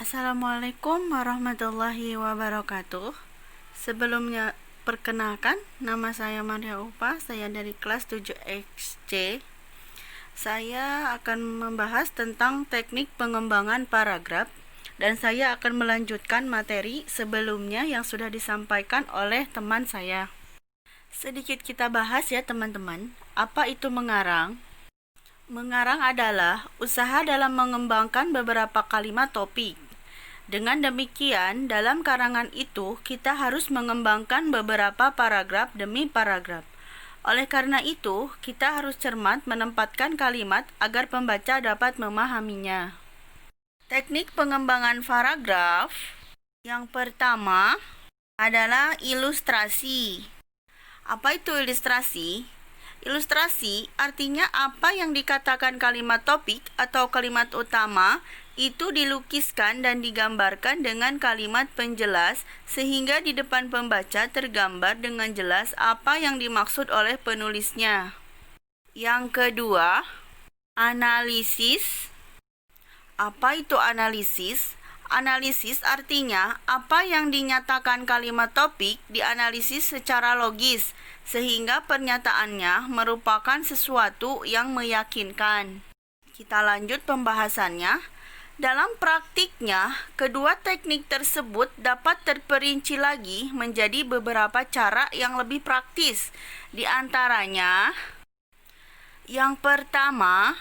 Assalamualaikum warahmatullahi wabarakatuh. Sebelumnya perkenalkan, nama saya Maria Upa, saya dari kelas 7XC. Saya akan membahas tentang teknik pengembangan paragraf dan saya akan melanjutkan materi sebelumnya yang sudah disampaikan oleh teman saya. Sedikit kita bahas ya teman-teman, apa itu mengarang? Mengarang adalah usaha dalam mengembangkan beberapa kalimat topik. Dengan demikian, dalam karangan itu kita harus mengembangkan beberapa paragraf demi paragraf. Oleh karena itu, kita harus cermat menempatkan kalimat agar pembaca dapat memahaminya. Teknik pengembangan paragraf yang pertama adalah ilustrasi. Apa itu ilustrasi? Ilustrasi artinya apa yang dikatakan kalimat topik atau kalimat utama itu dilukiskan dan digambarkan dengan kalimat penjelas sehingga di depan pembaca tergambar dengan jelas apa yang dimaksud oleh penulisnya. Yang kedua, analisis. Apa itu analisis? Analisis artinya apa yang dinyatakan kalimat topik dianalisis secara logis sehingga pernyataannya merupakan sesuatu yang meyakinkan. Kita lanjut pembahasannya. Dalam praktiknya, kedua teknik tersebut dapat terperinci lagi menjadi beberapa cara yang lebih praktis. Di antaranya, yang pertama,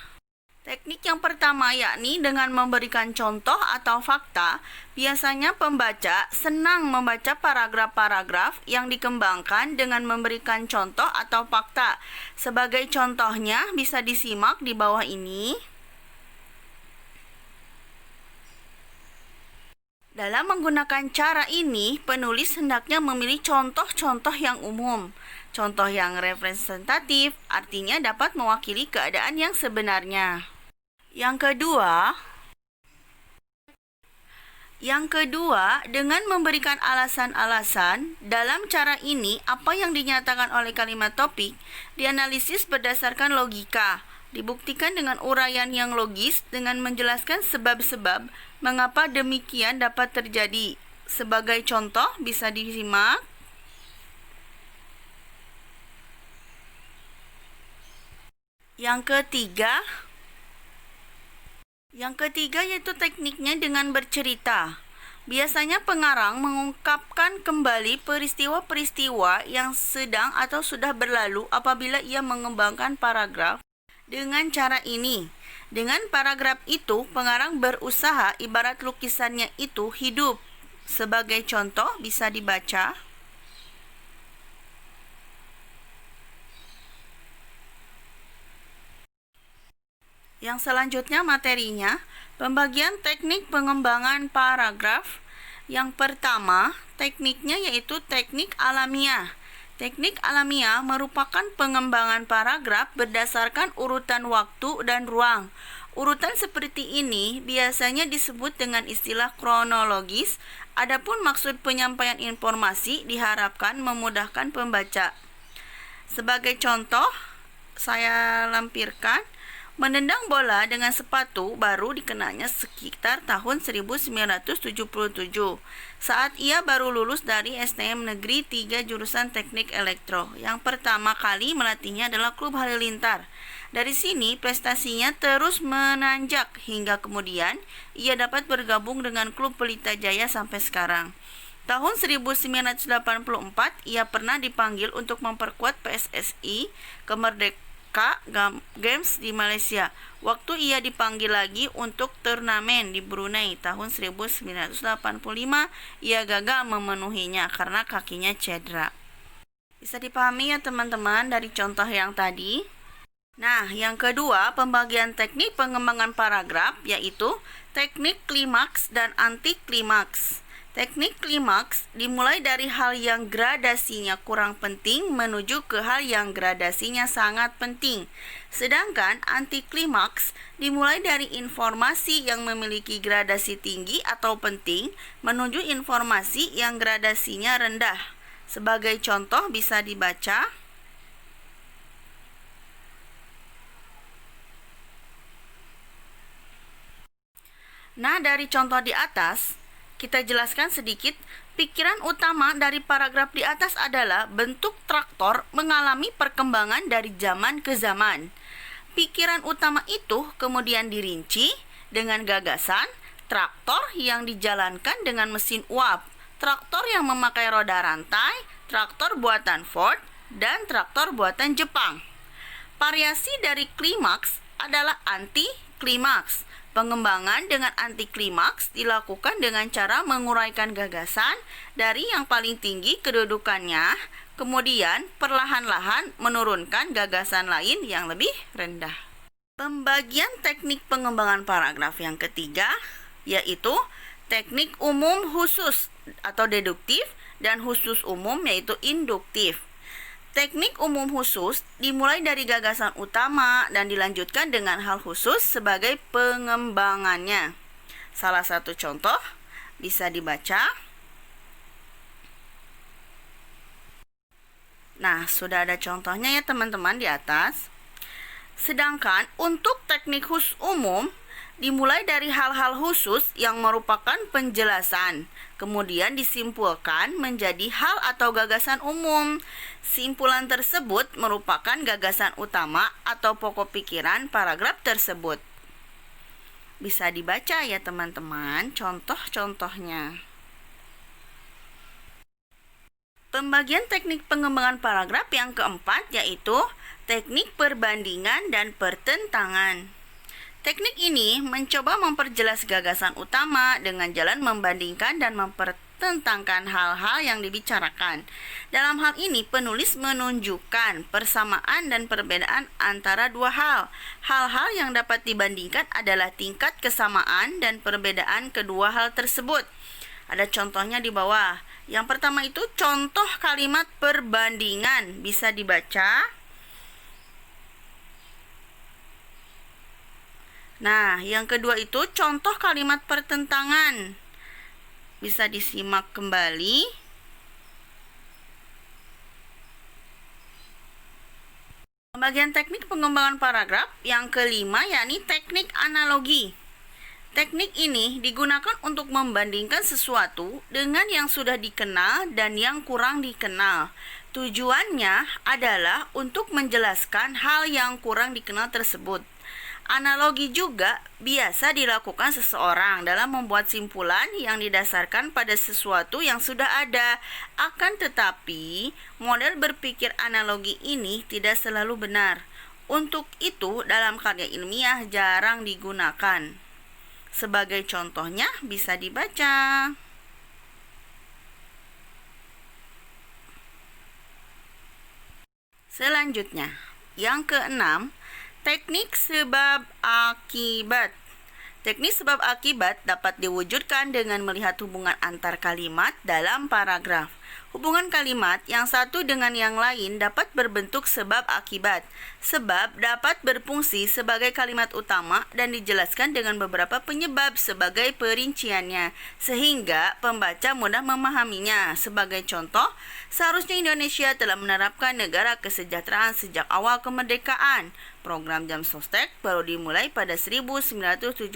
teknik yang pertama yakni dengan memberikan contoh atau fakta. Biasanya pembaca senang membaca paragraf-paragraf yang dikembangkan dengan memberikan contoh atau fakta. Sebagai contohnya bisa disimak di bawah ini. Dalam menggunakan cara ini, penulis hendaknya memilih contoh-contoh yang umum. Contoh yang representatif artinya dapat mewakili keadaan yang sebenarnya. Yang kedua, dengan memberikan alasan-alasan. Dalam cara ini, apa yang dinyatakan oleh kalimat topik dianalisis berdasarkan logika. Dibuktikan dengan uraian yang logis dengan menjelaskan sebab-sebab mengapa demikian dapat terjadi. Sebagai contoh bisa disimak. Yang ketiga yaitu tekniknya dengan bercerita. Biasanya pengarang mengungkapkan kembali peristiwa-peristiwa yang sedang atau sudah berlalu apabila ia mengembangkan paragraf. Dengan cara ini, dengan paragraf itu pengarang berusaha ibarat lukisannya itu hidup. Sebagai contoh bisa dibaca. Yang selanjutnya materinya, pembagian teknik pengembangan paragraf. Yang pertama, tekniknya yaitu teknik alamiah. Teknik alamiah merupakan pengembangan paragraf berdasarkan urutan waktu dan ruang. Urutan seperti ini biasanya disebut dengan istilah kronologis. Adapun maksud penyampaian informasi diharapkan memudahkan pembaca. Sebagai contoh, saya lampirkan. Menendang bola dengan sepatu baru dikenalnya sekitar tahun 1977 saat ia baru lulus dari STM Negeri 3 jurusan Teknik Elektro. Yang pertama kali melatihnya adalah klub Halilintar. Dari sini prestasinya terus menanjak hingga kemudian ia dapat bergabung dengan klub Pelita Jaya sampai sekarang. Tahun 1984 ia pernah dipanggil untuk memperkuat PSSI Kemerdekaan Games di Malaysia. Waktu ia dipanggil lagi untuk turnamen di Brunei tahun 1985, ia gagal memenuhinya karena kakinya cedera. Bisa dipahami ya teman-teman dari contoh yang tadi. Nah, yang kedua, pembagian teknik pengembangan paragraf yaitu teknik klimaks dan anti klimaks. Teknik klimaks dimulai dari hal yang gradasinya kurang penting menuju ke hal yang gradasinya sangat penting. Sedangkan anti klimaks dimulai dari informasi yang memiliki gradasi tinggi atau penting menuju informasi yang gradasinya rendah. Sebagai contoh bisa dibaca. Nah, dari contoh di atas, kita jelaskan sedikit. Pikiran utama dari paragraf di atas adalah bentuk traktor mengalami perkembangan dari zaman ke zaman. Pikiran utama itu kemudian dirinci dengan gagasan traktor yang dijalankan dengan mesin uap, traktor yang memakai roda rantai, traktor buatan Ford, dan traktor buatan Jepang. Variasi dari klimaks adalah anti-klimaks. Pengembangan dengan anti-klimaks dilakukan dengan cara menguraikan gagasan dari yang paling tinggi kedudukannya, kemudian perlahan-lahan menurunkan gagasan lain yang lebih rendah. Pembagian teknik pengembangan paragraf yang ketiga yaitu teknik umum khusus atau deduktif dan khusus umum yaitu induktif. Teknik umum khusus dimulai dari gagasan utama dan dilanjutkan dengan hal khusus sebagai pengembangannya. Salah satu contoh bisa dibaca. Nah, sudah ada contohnya ya teman-teman di atas. Sedangkan untuk teknik khusus umum dimulai dari hal-hal khusus yang merupakan penjelasan, kemudian disimpulkan menjadi hal atau gagasan umum. Simpulan tersebut merupakan gagasan utama atau pokok pikiran paragraf tersebut. Bisa dibaca ya teman-teman contoh-contohnya. Pembagian teknik pengembangan paragraf yang keempat yaitu teknik perbandingan dan pertentangan. Teknik ini mencoba memperjelas gagasan utama dengan jalan membandingkan dan mempertentangkan hal-hal yang dibicarakan. Dalam hal ini, penulis menunjukkan persamaan dan perbedaan antara dua hal. Hal-hal yang dapat dibandingkan adalah tingkat kesamaan dan perbedaan kedua hal tersebut. Ada contohnya di bawah. Yang pertama itu contoh kalimat perbandingan. Bisa dibaca. Nah, yang kedua itu contoh kalimat pertentangan. Bisa disimak kembali. Pembagian teknik pengembangan paragraf yang kelima yakni teknik analogi. Teknik ini digunakan untuk membandingkan sesuatu dengan yang sudah dikenal dan yang kurang dikenal. Tujuannya adalah untuk menjelaskan hal yang kurang dikenal tersebut. Analogi juga biasa dilakukan seseorang dalam membuat simpulan yang didasarkan pada sesuatu yang sudah ada. Akan tetapi, model berpikir analogi ini tidak selalu benar. Untuk itu, dalam karya ilmiah jarang digunakan. Sebagai contohnya bisa dibaca. Selanjutnya, yang keenam, teknik sebab akibat. Teknik sebab akibat dapat diwujudkan dengan melihat hubungan antar kalimat dalam paragraf. Hubungan kalimat yang satu dengan yang lain dapat berbentuk sebab akibat. Sebab dapat berfungsi sebagai kalimat utama dan dijelaskan dengan beberapa penyebab sebagai perinciannya, sehingga pembaca mudah memahaminya. Sebagai contoh, seharusnya Indonesia telah menerapkan negara kesejahteraan sejak awal kemerdekaan. Program Jam Sostek baru dimulai pada 1976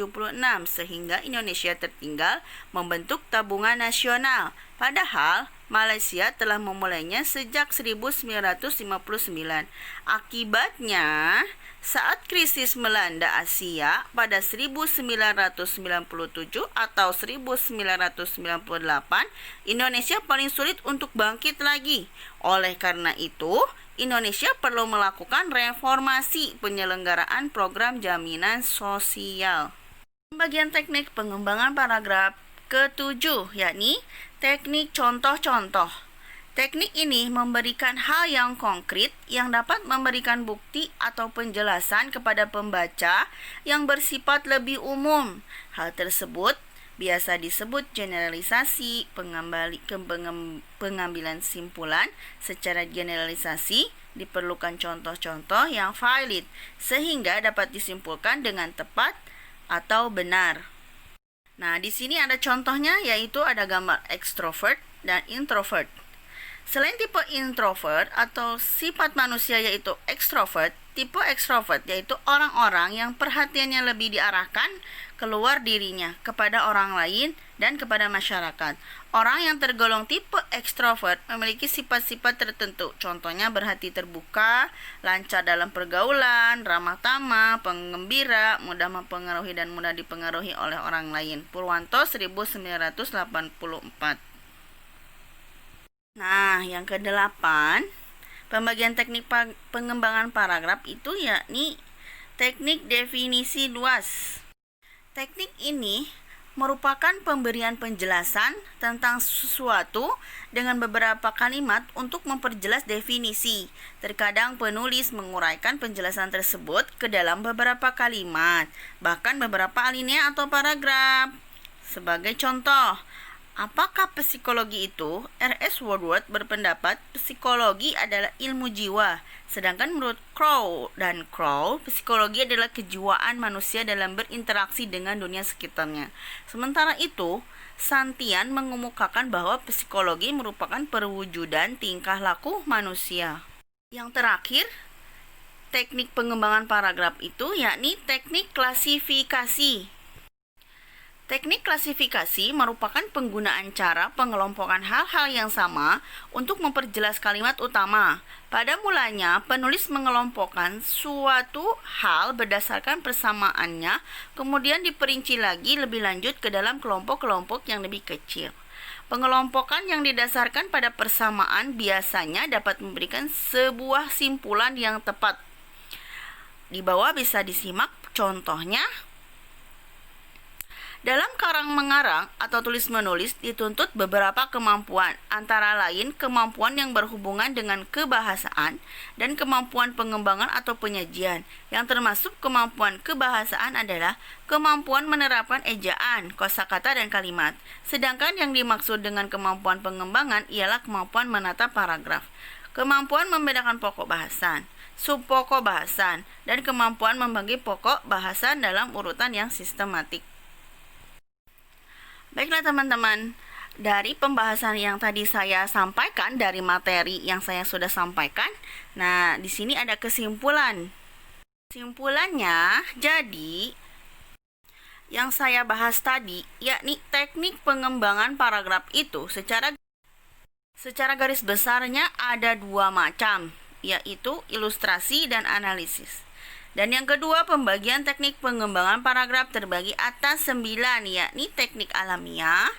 sehingga Indonesia tertinggal membentuk tabungan nasional. Padahal Malaysia telah memulainya sejak 1959. Akibatnya, saat krisis melanda Asia pada 1997 atau 1998, Indonesia paling sulit untuk bangkit lagi. Oleh karena itu, Indonesia perlu melakukan reformasi penyelenggaraan program jaminan sosial. Pembagian teknik pengembangan paragraf ketujuh, yakni teknik contoh-contoh. Teknik ini memberikan hal yang konkret yang dapat memberikan bukti atau penjelasan kepada pembaca yang bersifat lebih umum. Hal tersebut biasa disebut generalisasi. Pengambilan simpulan secara generalisasi diperlukan contoh-contoh yang valid sehingga dapat disimpulkan dengan tepat atau benar. Nah, di sini ada contohnya yaitu ada gambar extrovert dan introvert. Selain tipe introvert atau sifat manusia yaitu extrovert, tipe ekstrovert yaitu orang-orang yang perhatiannya lebih diarahkan keluar dirinya, kepada orang lain, dan kepada masyarakat. Orang yang tergolong tipe ekstrovert memiliki sifat-sifat tertentu. Contohnya berhati terbuka, lancar dalam pergaulan, ramah tamah, penggembira, mudah mempengaruhi dan mudah dipengaruhi oleh orang lain. Purwanto 1984. Nah, yang kedelapan, pembagian teknik pengembangan paragraf itu yakni teknik definisi luas. Teknik ini merupakan pemberian penjelasan tentang sesuatu dengan beberapa kalimat untuk memperjelas definisi. Terkadang penulis menguraikan penjelasan tersebut ke dalam beberapa kalimat, bahkan beberapa alinea atau paragraf. Sebagai contoh, apakah psikologi itu? R.S. Woodward berpendapat psikologi adalah ilmu jiwa, sedangkan menurut Crow, psikologi adalah kejiwaan manusia dalam berinteraksi dengan dunia sekitarnya. Sementara itu, Santian mengemukakan bahwa psikologi merupakan perwujudan tingkah laku manusia. Yang terakhir, teknik pengembangan paragraf itu yakni teknik klasifikasi. Teknik klasifikasi merupakan penggunaan cara pengelompokan hal-hal yang sama untuk memperjelas kalimat utama. Pada mulanya, penulis mengelompokkan suatu hal berdasarkan persamaannya, kemudian diperinci lagi lebih lanjut ke dalam kelompok-kelompok yang lebih kecil. Pengelompokan yang didasarkan pada persamaan biasanya dapat memberikan sebuah simpulan yang tepat. Di bawah bisa disimak contohnya. Dalam karang-mengarang atau tulis-menulis dituntut beberapa kemampuan, antara lain kemampuan yang berhubungan dengan kebahasaan dan kemampuan pengembangan atau penyajian. Yang termasuk kemampuan kebahasaan adalah kemampuan menerapkan ejaan, kosakata, dan kalimat. Sedangkan yang dimaksud dengan kemampuan pengembangan ialah kemampuan menata paragraf, kemampuan membedakan pokok bahasan, subpokok bahasan, dan kemampuan membagi pokok bahasan dalam urutan yang sistematik. Baiklah teman-teman, dari pembahasan yang tadi saya sampaikan, dari materi yang saya sudah sampaikan, nah di sini ada kesimpulan. Kesimpulannya, jadi yang saya bahas tadi, yakni teknik pengembangan paragraf itu secara garis besarnya ada dua macam, yaitu ilustrasi dan analisis. Dan yang kedua, pembagian teknik pengembangan paragraf terbagi atas 9, yakni teknik alamiah,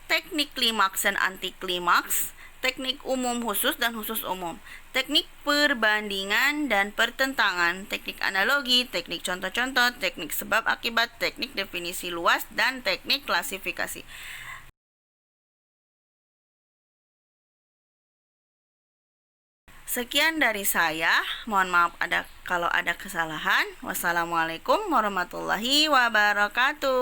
teknik klimaks dan anti klimaks, teknik umum khusus dan khusus umum, teknik perbandingan dan pertentangan, teknik analogi, teknik contoh-contoh, teknik sebab akibat, teknik definisi luas, dan teknik klasifikasi. Sekian dari saya, mohon maaf kalau ada kesalahan. Wassalamualaikum warahmatullahi wabarakatuh.